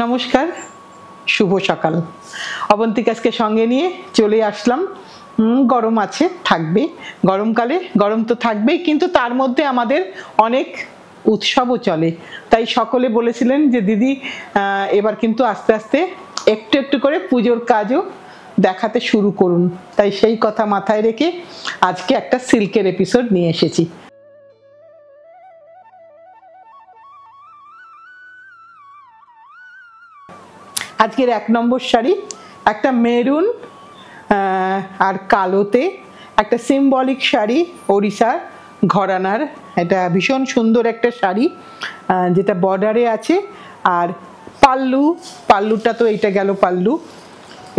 নমস্কার, শুভ সকাল। অবন্তিকা আজকে সঙ্গে নিয়ে চলে আসলাম। গরম আছে, থাকবে, গরমকালে গরম তো থাকবেই, কিন্তু তার মধ্যে আমাদের অনেক উৎসবও চলে। তাই সকলে বলেছিলেন যে দিদি এবার কিন্তু আস্তে আস্তে একটু একটু করে পুজোর কাজও দেখাতে শুরু করুন। তাই সেই কথা মাথায় রেখে আজকে একটা সিল্কের এপিসোড নিয়ে এসেছি। আজকের 1 নম্বর শাড়ি একটা মেরুন আর কালোতে একটা সিম্বলিক শাড়ি, ওড়িশার ঘরানার। এটা ভীষণ সুন্দর একটা শাড়ি, যেটা বর্ডারে আছে। আর পাল্লুটা তো এইটা গেল পাল্লু,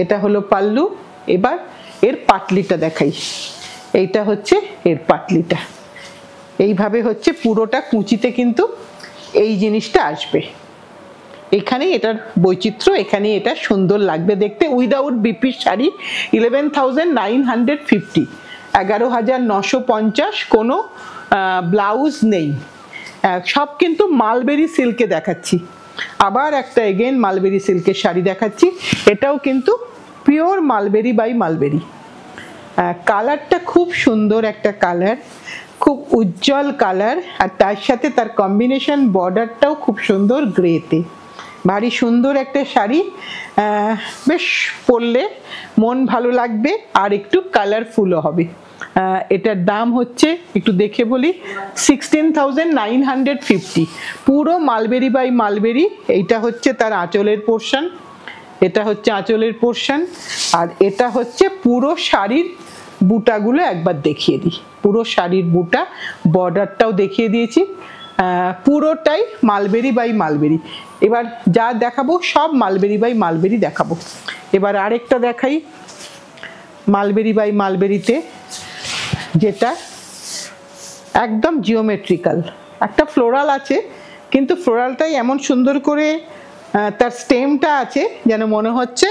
এটা হলো পাল্লু। এবার এর পাটলিটা দেখাই। এইটা হচ্ছে এর পাটলিটা। এইভাবে হচ্ছে পুরোটা কুচিতে কিন্তু এই জিনিসটা আসবে। এখানেই এটার বৈচিত্র্য, এখানেই এটা সুন্দর লাগবে দেখতে। উইদাউট বিপির শাড়ি 11,950, 11,950, কোনো ব্লাউজ নেই, সব কিন্তু মালবেরি সিল্কে দেখাচ্ছি। আবার একটা এগেন মালবেরি সিল্কের শাড়ি দেখাচ্ছি। এটাও কিন্তু পিওর মালবেরি বাই মালবেরি। কালারটা খুব সুন্দর একটা কালার, খুব উজ্জ্বল কালার। আর তার সাথে তার কম্বিনেশন বর্ডারটাও খুব সুন্দর গ্রেতে। ভারী সুন্দর একটা শাড়ি, বেশ পরলে মন ভালো লাগবে আর একটু কালারফুলও হবে। এটার দাম হচ্ছে, একটু দেখে বলি, 16,950, পুরো মালবেরি বাই মালবেরি। এইটা হচ্ছে তার আঁচলের পোর্শন, এটা হচ্ছে আঁচলের পোর্শন। আর এটা হচ্ছে পুরো শাড়ির বুটাগুলো একবার দেখিয়ে দিই। পুরো শাড়ির বুটা, বর্ডারটাও দেখিয়ে দিয়েছি, পুরোটাই মালবেরি বাই মালবেরি। এবার যা দেখাবো সব মালবেরি বাই মালবেরি দেখাবো। এবার আরেকটা দেখাই মালবেরি বাই মালবেরিতে, যেটা একদম জিওমেট্রিক্যাল। একটা ফ্লোরাল আছে, কিন্তু ফ্লোরালটাই এমন সুন্দর করে তার স্টেমটা আছে যেন মনে হচ্ছে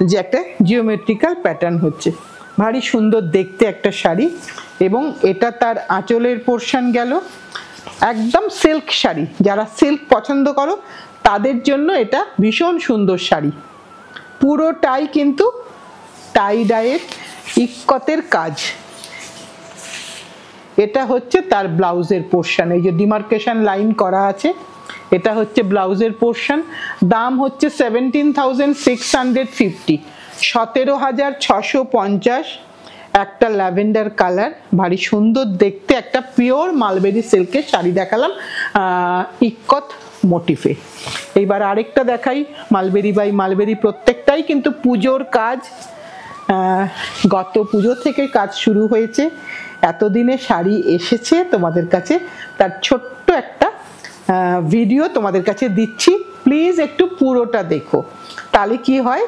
যে একটা জিওমেট্রিক্যাল প্যাটার্ন হচ্ছে। ভারী সুন্দর দেখতে একটা শাড়ি। এবং এটা তার আঁচলের পোর্শন গেল। একদম সিল্ক শাড়ি, যারা সিল্ক পছন্দ করো তাদের জন্য এটা ভীষণ সুন্দর শাড়ি। পুরোটাই কিন্তু টাই ডাইয়ের ইক্কতের কাজ। এটা হচ্ছে তার ব্লাউজের পোর্শন, এই যে ডিমার্কেশন লাইন করা আছে, এটা হচ্ছে ব্লাউজের পোর্শন। দাম হচ্ছে 17,650, 17,650। একটা ল্যাভেন্ডার কালার, ভারী সুন্দর দেখতে একটা পিওর মালবেরি সিল্কের শাড়ি দেখালাম ইক্কত মোটিফে। এইবার আরেকটা দেখাই মালবেরি বাই মালবেরি। প্রত্যেকটাই কিন্তু পুজোর কাজ, গত পুজো থেকে কাজ শুরু হয়েছে। এতদিনে শাড়ি এসেছে তোমাদের কাছে, তার ছোট্ট একটা ভিডিও তোমাদের কাছে দিচ্ছি। প্লিজ একটু পুরোটা দেখো, তাহলে কি হয়,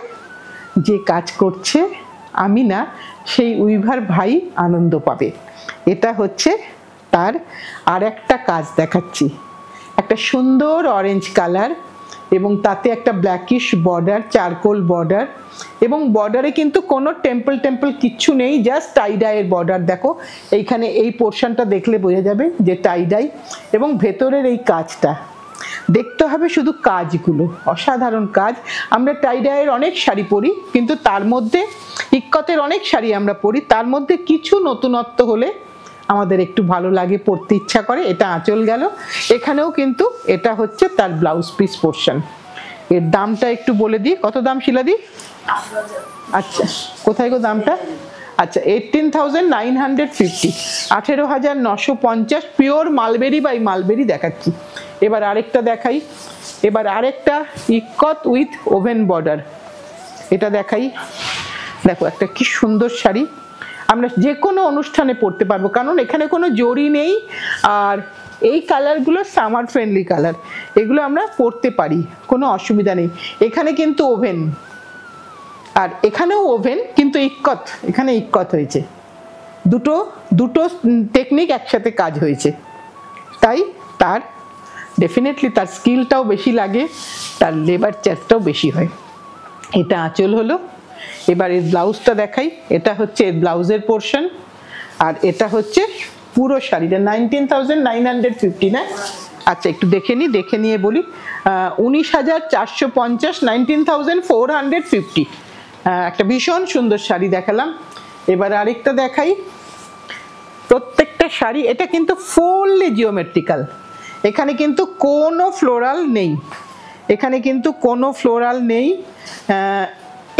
যে কাজ করছে আমি না, সেই উইভার ভাই আনন্দ পাবে। এটা হচ্ছে তার আর একটা কাজ দেখাচ্ছি। একটা সুন্দর অরেঞ্জ কালার এবং তাতে একটা ব্ল্যাকিশ বর্ডার, চারকোল বর্ডার। এবং বর্ডারে কিন্তু কোনো টেম্পল কিচ্ছু নেই, জাস্ট টাই ডাইয়ের বর্ডার। দেখো এইখানে এই পোর্শনটা দেখলে বোঝা যাবে যে টাই ডাই। এবং ভেতরের এই কাজটা দেখতে হবে, শুধু কাজগুলো অসাধারণ কাজ। আমরা টাই ডাইয়ের অনেক শাড়ি পরি, কিন্তু তার মধ্যে ইক্কতের অনেক শাড়ি আমরা পরি, তার মধ্যে কিছু নতুনত্ব হলে আমাদের একটু ভালো লাগে, পরতে ইচ্ছা করে। এটা আঁচল গেল। এখানেও কিন্তু এটা হচ্ছে তার ব্লাউজ পিস পোর্শন। এর দামটা একটু বলে দিই, কত দাম শিলাদি? আচ্ছা, কোথায় গো দামটা? আচ্ছা, 18,950, 18,950, পিওর মালবেরি বাই মালবেরি দেখাচ্ছি। এবার আরেকটা দেখাই। এবার আরেকটা ইক্কত উইথ ওভেন বর্ডার, এটা দেখাই। দেখো একটা কি সুন্দর শাড়ি, আমরা যে কোনো অনুষ্ঠানে পরতে পারবো, কারণ এখানে কোনো জরি নেই। আর এই কালারগুলো সামার ফ্রেন্ডলি কালার, এগুলো আমরা পরতে পারি, কোনো অসুবিধা নেই। এখানে কিন্তু ওভেন, আর এখানেও ওভেন, কিন্তু ইক্কত, এখানে ইক্কত হয়েছে। দুটো টেকনিক একসাথে কাজ হয়েছে, তাই তার ডেফিনেটলি তার স্কিলটাও বেশি লাগে, তার লেবার চার্জটাও বেশি হয়। এটা আঁচল হলো। এবার এর ব্লাউজটা দেখাই। এটা হচ্ছে এর ব্লাউজের পোর্শন, আর এটা হচ্ছে পুরো শাড়িটা। 19,950 না? আচ্ছা একটু দেখে নিয়ে বলি, 19,450, 19,450, একটা ভীষণ সুন্দর শাড়ি দেখালাম। এবার আরেকটা দেখাই। প্রত্যেকটা শাড়ি, এটা কিন্তু ফুললি জিওমেট্রিক্যাল, এখানে কিন্তু কোনো ফ্লোরাল নেই, এখানে কিন্তু কোনো ফ্লোরাল নেই।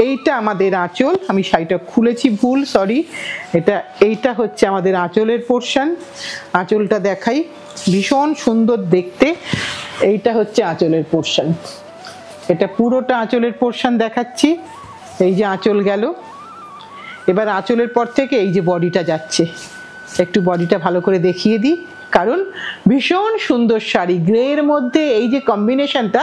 এইটা আমাদের আঁচল, আমি শাড়িটা খুলেছি ভুল, সরি। এইটা হচ্ছে আমাদের আঁচলের পোর্শন। আঁচলটা দেখাই, ভীষণ সুন্দর দেখতে। এইটা হচ্ছে আঁচলের পোর্শন, এটা পুরোটা আঁচলের পোর্শন দেখাচ্ছি। এই যে আঁচল গেল, এবার আঁচলের পর থেকে এই যে বডিটা যাচ্ছে, একটু বডিটা ভালো করে দেখিয়ে দিই, কারণ ভীষণ সুন্দর শাড়ি। গ্রের মধ্যে এই যে কম্বিনেশনটা,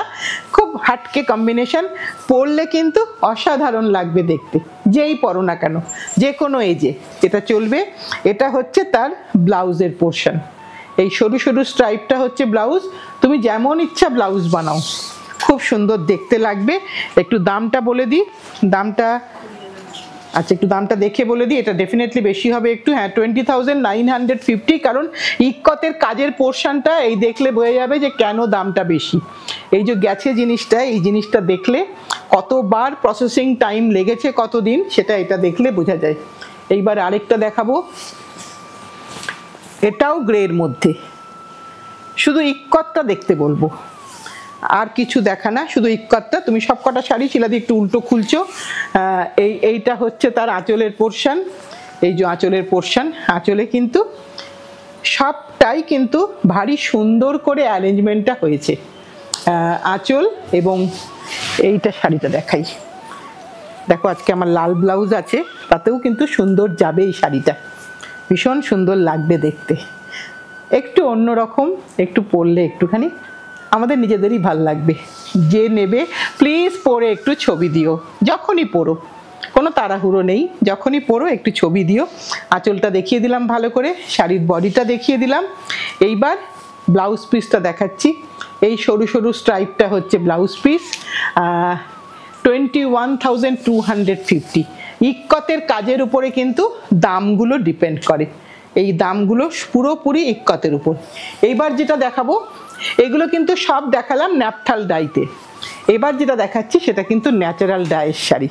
খুব হাটকে কম্বিনেশন, পরলে কিন্তু অসাধারণ লাগবে দেখতে, যেই পরো না কেন, যে কোনো এজে এটা চলবে। এটা হচ্ছে তার ব্লাউজের পোর্শন, এই সরু সরু স্ট্রাইপটা হচ্ছে ব্লাউজ। তুমি যেমন ইচ্ছা ব্লাউজ বানাও, খুব সুন্দর দেখতে লাগবে। একটু দামটা বলে দিই, দামটা, আচ্ছা একটু দামটা দেখে বলে দিই, এটা ডেফিনেটলি বেশি হবে একটু, হ্যাঁ 20,950, কারণ ইক্কতের কাজের পোর্শনটা এই দেখলে বোঝা যাবে যে কেন দামটা বেশি। এই যে গেছে জিনিসটা, এই জিনিসটা দেখলে কতবার প্রসেসিং টাইম লেগেছে, কতদিন, সেটা এটা দেখলে বোঝা যায়। এইবার আরেকটা দেখাবো, এটাও গ্রের মধ্যে, শুধু ইক্কতটা দেখতে বলবো, আর কিছু দেখা না, শুধু ইক্কতটা। তুমি সবকটা শাড়ি শিলাদি একটু উল্টো খুলছো। এইটা হচ্ছে তার আঁচলের পোর্শন, এই যে আঁচলের পোর্শন। আঁচলে কিন্তু সবটাই কিন্তু ভারী সুন্দর করে অ্যারেঞ্জমেন্টটা হয়েছে, আঁচল। এবং এইটা শাড়িটা দেখাই, দেখো আজকে আমার লাল ব্লাউজ আছে, তাতেও কিন্তু সুন্দর যাবে এই শাড়িটা, ভীষণ সুন্দর লাগবে দেখতে, একটু অন্যরকম, একটু পরলে একটুখানি আমাদের নিজেদেরই ভাল লাগবে। যে নেবে প্লিজ পরে একটু ছবি দিও, যখনই পরো, কোনো তাড়াহুড়ো নেই, যখনই পরো একটু ছবি দিও। আঁচলটা দেখিয়ে দিলাম ভালো করে, শাড়ির বডিটা দেখিয়ে দিলাম। এইবার ব্লাউজ পিসটা দেখাচ্ছি। এই সরু সরু স্ট্রাইপটা হচ্ছে ব্লাউজ পিস, 21,250। ইক্কতের কাজের উপরে কিন্তু দামগুলো ডিপেন্ড করে, এই দামগুলো পুরোপুরি ইক্কতের উপর। এইবার যেটা দেখাবো, এগুলো কিন্তু সব দেখালাম ন্যাপথাল ডাইতে, এবার যেটা দেখাচ্ছি সেটা কিন্তু ন্যাচারাল ডাইয়ের শাড়ি,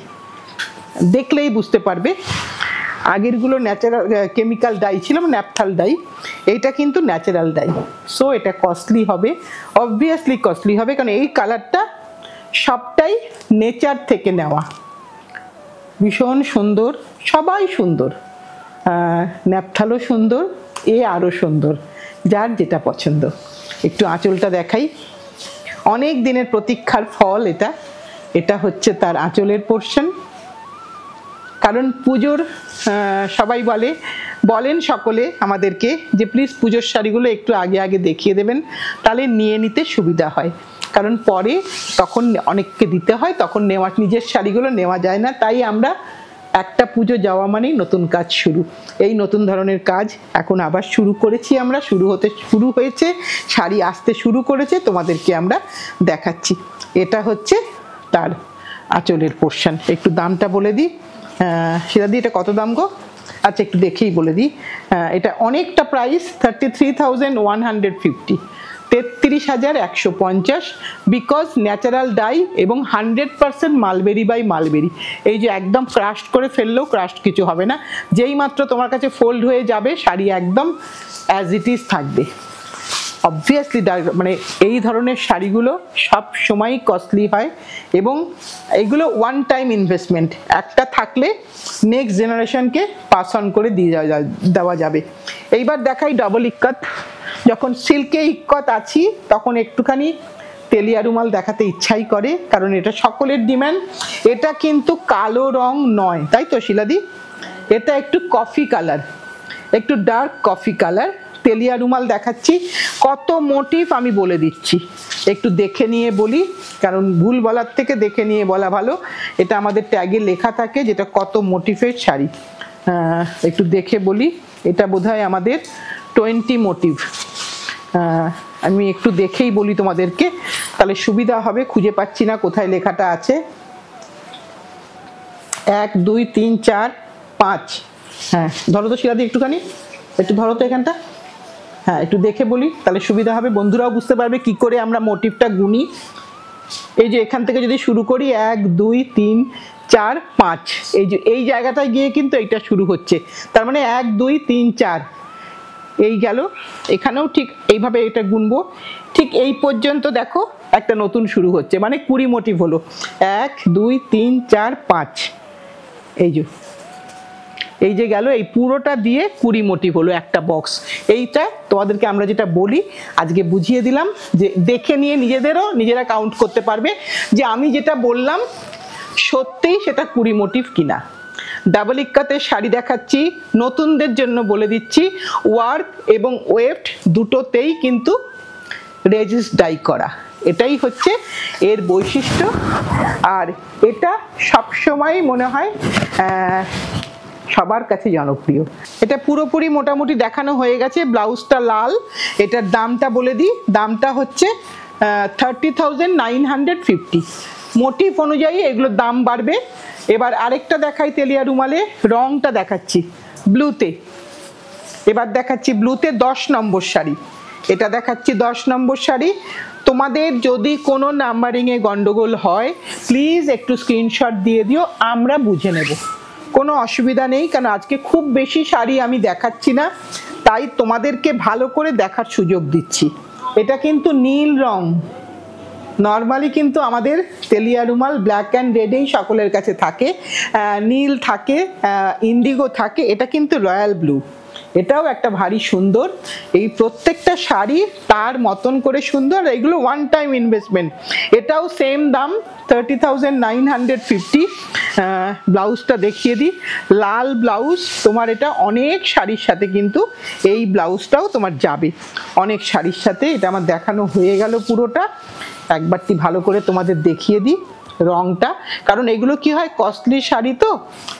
দেখলেই বুঝতে পারবে। আগেরগুলো ন্যাচারাল কেমিক্যাল ডাই ছিল, ন্যাপথাল ডাই, এইটা কিন্তু ন্যাচারাল ডাই। সো এটা কস্টলি হবে, অবভিয়াসলি কস্টলি হবে, কারণ এই কালারটা সবটাই নেচার থেকে নেওয়া, ভীষণ সুন্দর, সবাই সুন্দর, ন্যাপথালও সুন্দর, এ আরও সুন্দর, যার যেটা পছন্দ। একটু আঁচলটা দেখাই, অনেক দিনের প্রতীক্ষার ফল এটা। এটা হচ্ছে তার আঁচলের পোর্শন, কারণ পুজোর সবাই বলেন সকলে আমাদেরকে যে প্লিজ পুজোর শাড়িগুলো একটু আগে আগে দেখিয়ে দেবেন, তাহলে নিয়ে নিতে সুবিধা হয়, কারণ পরে তখন অনেককে দিতে হয়, তখন নিজের শাড়িগুলো নেওয়া যায় না। তাই আমরা একটা পুজো যাওয়া মানেই নতুন কাজ শুরু, এই নতুন ধরনের কাজ এখন আবার শুরু করেছি আমরা, শুরু হয়েছে, শাড়ি আসতে শুরু করেছে, তোমাদেরকে আমরা দেখাচ্ছি। এটা হচ্ছে তার আঁচলের পোর্শন। একটু দামটা বলে দিই, শিলাদি এটা কত দাম গো? আচ্ছা একটু দেখেই বলে দিই, এটা অনেকটা প্রাইস, 33,150, 33,150, বিকজ ন্যাচারাল ডাই এবং 100% মালবেরি বাই মালবেরি। এই যে একদম ক্রাশড করে ফেললেও ক্রাশড কিছু হবে না, যেই মাত্র তোমার কাছে ফোল্ড হয়ে যাবে শাড়ি একদম অ্যাজ ইট ইজ থাকবে। অবভিয়াসলি মানে এই ধরনের শাড়িগুলো সব সময় কস্টলি হয়, এবং এগুলো ওয়ান টাইম ইনভেস্টমেন্ট, একটা থাকলে নেক্সট জেনারেশনকে পাস অন করে দেওয়া যাবে। এইবার দেখাই ডবল ইক্কত। যখন সিল্কে ইক্কত আছি তখন একটুখানি তেলিয়া রুমাল দেখাতে ইচ্ছাই করে, কারণ এটা সকলের ডিমান্ড। এটা কিন্তু কালো রং নয়, তাই তো শিলাদি? এটা একটু কফি কালার, একটু ডার্ক কফি কালার। তেলিয়া রুমাল দেখাচ্ছি, কত মোটিভ আমি বলে দিচ্ছি, একটু দেখে নিয়ে বলি, কারণ ভুল বলার থেকে দেখে নিয়ে বলা ভালো। এটা আমাদের ট্যাগে লেখা থাকে যেটা কত মোটিভের শাড়ি, একটু দেখে বলি। এটা বোধহয় আমাদের 20 মোটিভ, আমি একটু দেখেই বলি তোমাদেরকে, তাহলে সুবিধা হবে, খুঁজে পাচ্ছি না কোথায় লেখাটা আছে। 1 2 3 4 5, হ্যাঁ ধরো তো শিলাদি একটুখানি, একটু ধরো তো এখানটা, হ্যাঁ একটু দেখে বলি তাহলে সুবিধা হবে, বন্ধুরাও বুঝতে পারবে কি করে আমরা মোটিভটা গুনি। এই যে এখান থেকে যদি শুরু করি 1 2 3 4 5, এই যে এই জায়গাটায় গিয়ে কিন্তু এইটা শুরু হচ্ছে, তার মানে 1 2 3 4 এই গেল। এখানেও ঠিক এইভাবে এটা গুনবো, ঠিক এই পর্যন্ত দেখো একটা নতুন শুরু হচ্ছে, মানে 20 মোটিভ হলো। 1 2 3 4 5, এই যে গেল, এই পুরোটা দিয়ে 20 মোটিভ হলো একটা বক্স। এইটা তোমাদেরকে আমরা যেটা বলি আজকে বুঝিয়ে দিলাম, যে দেখে নিয়ে নিজেরা কাউন্ট করতে পারবে যে আমি যেটা বললাম সত্যিই সেটা 20 মোটিভ কিনা। ডাবল ইক্কাতের শাড়ি দেখাচ্ছি, নতুনদের জন্য বলে দিচ্ছি, ওয়ার্ক এবং ওয়েফট দুটোতেই কিন্তু রেজিস্ট ডাই করা, এটাই হচ্ছে এর বৈশিষ্ট্য। আর এটা সবসময় মনে হয় সবার কাছে জনপ্রিয়। এটা পুরোপুরি মোটামুটি দেখানো হয়ে গেছে। ব্লাউজটা লাল, এটার দামটা বলে দিই, দামটা হচ্ছে 30,950। মোটিভ অনুযায়ী এগুলোর দাম বাড়বে। এবার আরেকটা দেখাই তেলিয়া রুমালে, রংটা দেখাচ্ছি ব্লুতে। এবার দেখাচ্ছি ব্লুতে 10 নম্বর শাড়ি, এটা দেখাচ্ছি 10 নম্বর শাড়ি। তোমাদের যদি কোনো নাম্বারিংয়ে গন্ডগোল হয় প্লিজ একটু স্ক্রিনশট দিয়ে দিও, আমরা বুঝে নেব, কোনো অসুবিধা নেই। কারণ আজকে খুব বেশি শাড়ি আমি দেখাচ্ছি না, তাই তোমাদেরকে ভালো করে দেখার সুযোগ দিচ্ছি। এটা কিন্তু নীল রং, নর্মালি কিন্তু আমাদের তেলিয়া রুমাল ব্ল্যাক অ্যান্ড রেডেই সকলের কাছে থাকে, নীল থাকে, ইন্ডিগো থাকে, এটা কিন্তু রয়্যাল ব্লু। এটাও একটা ভারী সুন্দর, এই প্রত্যেকটা শাড়ি তার মতন করে সুন্দর, এগুলো ওয়ান টাইম ইনভেস্টমেন্ট। এটাও সেম দাম 30,950। ব্লাউজটা দেখিয়ে দিই, লাল ব্লাউজ তোমার, এটা অনেক শাড়ির সাথে কিন্তু এই ব্লাউজটাও তোমার যাবে অনেক শাড়ির সাথে। এটা আমার দেখানো হয়ে গেল পুরোটা, একবারটি ভালো করে তোমাদের দেখিয়ে দিই রংটা, কারণ এগুলো কি হয় কস্টলি শাড়ি তো,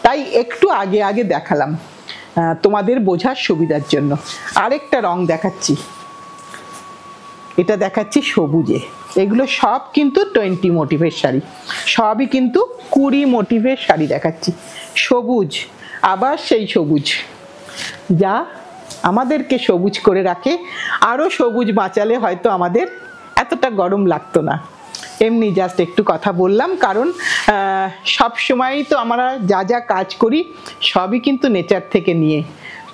তাই একটু আগে আগে দেখালাম তোমাদের বোঝার সুবিধার জন্য। আরেকটা রং দেখাচ্ছি, এটা দেখাচ্ছি সবুজে। এগুলো সব কিন্তু 20 মোটিভের শাড়ি, সবই কিন্তু 20 মোটিভের শাড়ি দেখাচ্ছি। সবুজ, আবার সেই সবুজ যা আমাদেরকে সবুজ করে রাখে, আরো সবুজ বাঁচালে হয়তো আমাদের এতটা গরম লাগতো না। এমনি জাস্ট একটু কথা বললাম, কারণ সব সময় তো আমরা যা যা কাজ করি সবই কিন্তু নেচার থেকে নিয়ে,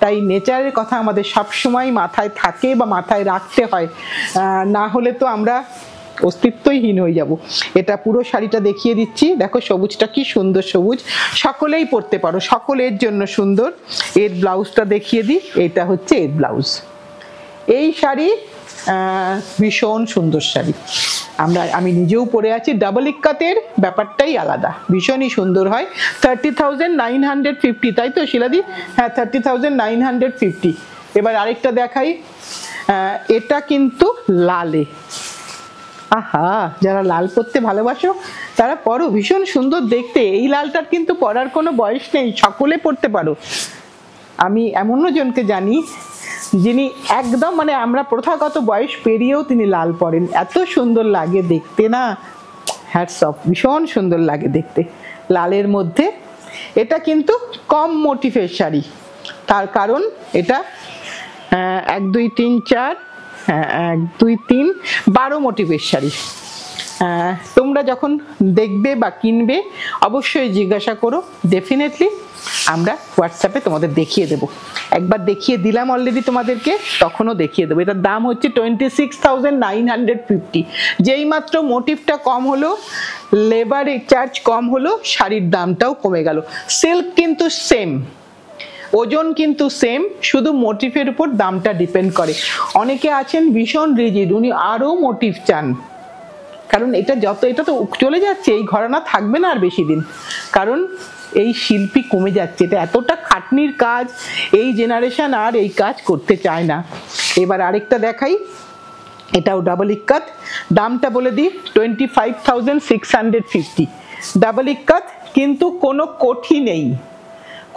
তাই নেচারের কথা আমাদের সব সময় মাথায় থাকে বা মাথায় রাখতে হয়, না হলে তো আমরা অস্তিত্বহীন হয়ে যাব। এটা পুরো শাড়িটা দেখিয়ে দিচ্ছি, দেখো সবুজটা কি সুন্দর সবুজ, সকলেই পরতে পারো, সকলের জন্য সুন্দর। এর ব্লাউজটা দেখিয়ে দিই, এটা হচ্ছে এর ব্লাউজ। এই শাড়ি ভীষণ সুন্দর শাড়ি, আমি নিজেও পরে আছি। ডাবল ইক্কাতের ব্যাপারটাই আলাদা, ভীষণই সুন্দর হয়। 30,950, তাই তো শিলাদি? হ্যাঁ 30,950। এবার আরেকটা দেখাই, এটা কিন্তু লালে, আহা যারা লাল পরতে ভালোবাসো তারা পরো, ভীষণ সুন্দর দেখতে। এই লালটার কিন্তু পরার কোনো বয়স নেই, সকলে পরতে পারো। আমি এমনও জনকে জানি যিনি একদম মানে আমরা প্রথাগত বয়স পেরিয়েও তিনি লাল পরেন, এত সুন্দর লাগে দেখতে না, হ্যাটস অফ, ভীষণ সুন্দর লাগে দেখতে লালের মধ্যে। এটা কিন্তু কম মোটিভের শাড়ি, তার কারণ এটা 1 2 3 4 1 2 3 12 মোটিভের শাড়ি। তোমরা যখন দেখবে বা কিনবে অবশ্যই জিজ্ঞাসা করো, ডেফিনেটলি আমরা হোয়াটসঅ্যাপে তোমাদের দেখিয়ে দেবো। একবার দেখিয়ে দিলাম অলরেডি তোমাদেরকে, তখনও দেখিয়ে দেবো। এটার দাম হচ্ছে 26,950। যেই মাত্র মোটিভটা কম হলো, লেবার চার্জ কম হলো, শাড়ির দামটাও কমে গেল। সিল্ক কিন্তু সেম, ওজন কিন্তু সেম, শুধু মোটিভের উপর দামটা ডিপেন্ড করে। অনেকে আছেন ভীষণ রিজিড, উনি আরও মোটিভ চান, কারণ এটা তো চলে যাচ্ছে, এই ঘরানা থাকবে না আর বেশি দিন, কারণ এই শিল্পী কমে যাচ্ছে। এটা এতটা খাটনির কাজ, এই জেনারেশন আর এই কাজ করতে চায় না। এবার আরেকটা দেখাই, এটাও ডাবল ইক্কাত, দামটা বলে দিই 25,650। ডাবল ইক্কাত, কিন্তু কোনো কোটি নেই,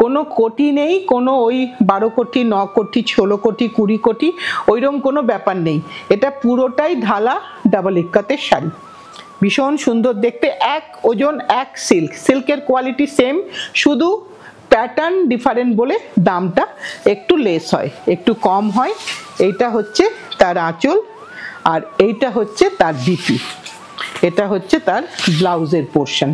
কোনো কোটি নেই, কোনো ওই 12 কোটি 9 কোটি 16 কোটি 20 কোটি ওইরকম কোনো ব্যাপার নেই। এটা পুরোটাই ঢালা ডাবল ইক্কাতের শাড়ি, ভীষণ সুন্দর দেখতে, এক ওজন এক সিল্ক, সিল্কের কোয়ালিটি সেম, শুধু প্যাটার্ন ডিফারেন্ট বলে দামটা একটু লেস হয়, একটু কম হয়। এইটা হচ্ছে তার আঁচল, আর এইটা হচ্ছে তার বিপি, এটা হচ্ছে তার ব্লাউজের পোর্শন।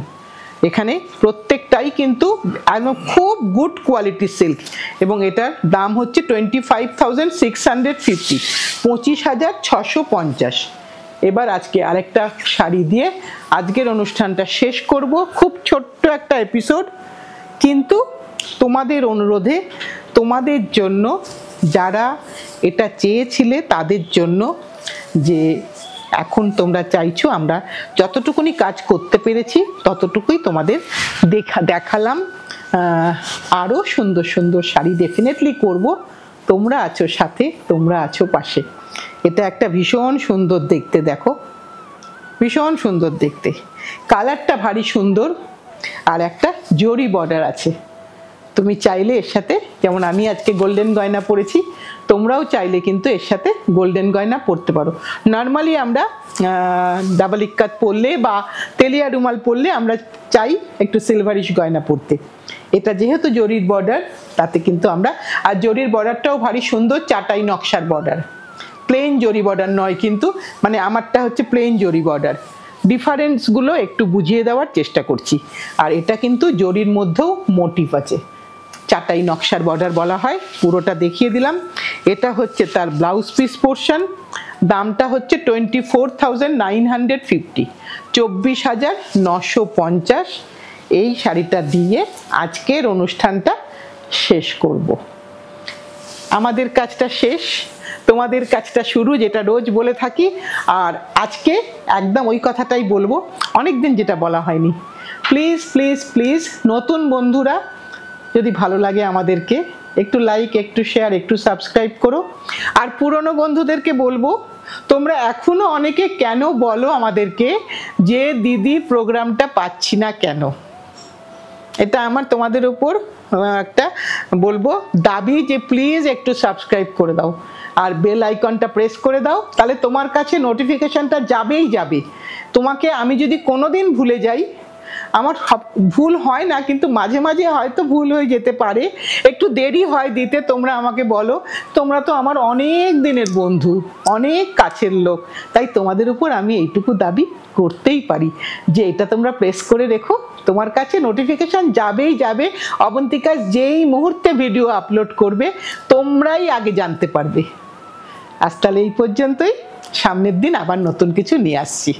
এখানে প্রত্যেকটাই কিন্তু একদম খুব গুড কোয়ালিটির সিল্ক, এবং এটার দাম হচ্ছে 25,650, 25,650। এবার আজকে আরেকটা শাড়ি দিয়ে আজকের অনুষ্ঠানটা শেষ করব। খুব ছোট্ট একটা এপিসোড, কিন্তু তোমাদের অনুরোধে, তোমাদের জন্য, যারা এটা চেয়েছিলে তাদের জন্য, যে এখন তোমরা চাইছো আমরা যতটুকুনি কাজ করতে পেরেছি ততটুকুই তোমাদের দেখালাম। আরও সুন্দর সুন্দর শাড়ি ডেফিনেটলি করব। তোমরা আছো সাথে, তোমরা আছো পাশে। এটা একটা ভীষণ সুন্দর দেখতে, দেখো ভীষণ সুন্দর দেখতে, কালারটা ভারী সুন্দর, আর একটা জরি বর্ডার আছে। তুমি চাইলে এর সাথে, যেমন আমি আজকে গোল্ডেন গয়না পরেছি, তোমরাও চাইলে কিন্তু এর সাথে গোল্ডেন গয়না পরতে পারো। নর্মালি আমরা ডাবল ইক্কাত পরলে বা তেলিয়া রুমাল পরলে আমরা চাই একটু সিলভারিশ গয়না পরতে। এটা যেহেতু জরির বর্ডার, তাতে কিন্তু আমরা, আর জরির বর্ডারটাও ভারী সুন্দর, চাটাই নকশার বর্ডার, প্লেন জরি বর্ডার নয় কিন্তু, মানে আমারটা হচ্ছে প্লেন জরি বর্ডার। ডিফারেন্সগুলো একটু বুঝিয়ে দেওয়ার চেষ্টা করছি। আর এটা কিন্তু জরির মধ্যেও মোটিভ আছে, চাটাই নকশার বর্ডার বলা হয়। পুরোটা দেখিয়ে দিলাম। এটা হচ্ছে তার ব্লাউজ পিস পোর্শন, দামটা হচ্ছে 24,950, 24,950। এই শাড়িটা দিয়ে আজকের অনুষ্ঠানটা শেষ করব। আমাদের কাজটা শেষ, তোমাদের কাজটা শুরু, যেটা রোজ বলে থাকি। আর আজকে একদম ওই কথাটাই বলবো, অনেকদিন যেটা বলা হয়নি। প্লিজ প্লিজ প্লিজ, নতুন বন্ধুরা যদি ভালো লাগে আমাদেরকে একটু লাইক, একটু শেয়ার, একটু সাবস্ক্রাইব করো। আর পুরনো বন্ধুদেরকে বলবো, তোমরা এখনো অনেকে কেন বলো আমাদেরকে যে দিদি প্রোগ্রামটা পাচ্ছি না কেন, এটা আমার তোমাদের উপর একটা বলবো দাবি, যে প্লিজ একটু সাবস্ক্রাইব করে দাও আর বেল আইকনটা প্রেস করে দাও, তাহলে তোমার কাছে নোটিফিকেশনটা যাবেই যাবে। তোমাকে আমি যদি কোনোদিন ভুলে যাই, আমার ভুল হয় না, কিন্তু মাঝে মাঝে হয়তো ভুল হয়ে যেতে পারে, একটু দেরি হয় দিতে, তোমরা আমাকে বলো। তোমরা তো আমার অনেক দিনের বন্ধু, অনেক কাছের লোক, তাই তোমাদের উপর আমি এইটুকু দাবি করতেই পারি যে এটা তোমরা প্রেস করে রেখো, তোমার কাছে নোটিফিকেশন যাবেই যাবে। অবন্তিকা যেই মুহূর্তে ভিডিও আপলোড করবে তোমরাই আগে জানতে পারবে। আজ তাহলে এই পর্যন্তই, সামনের দিন আবার নতুন কিছু নিয়ে আসছি।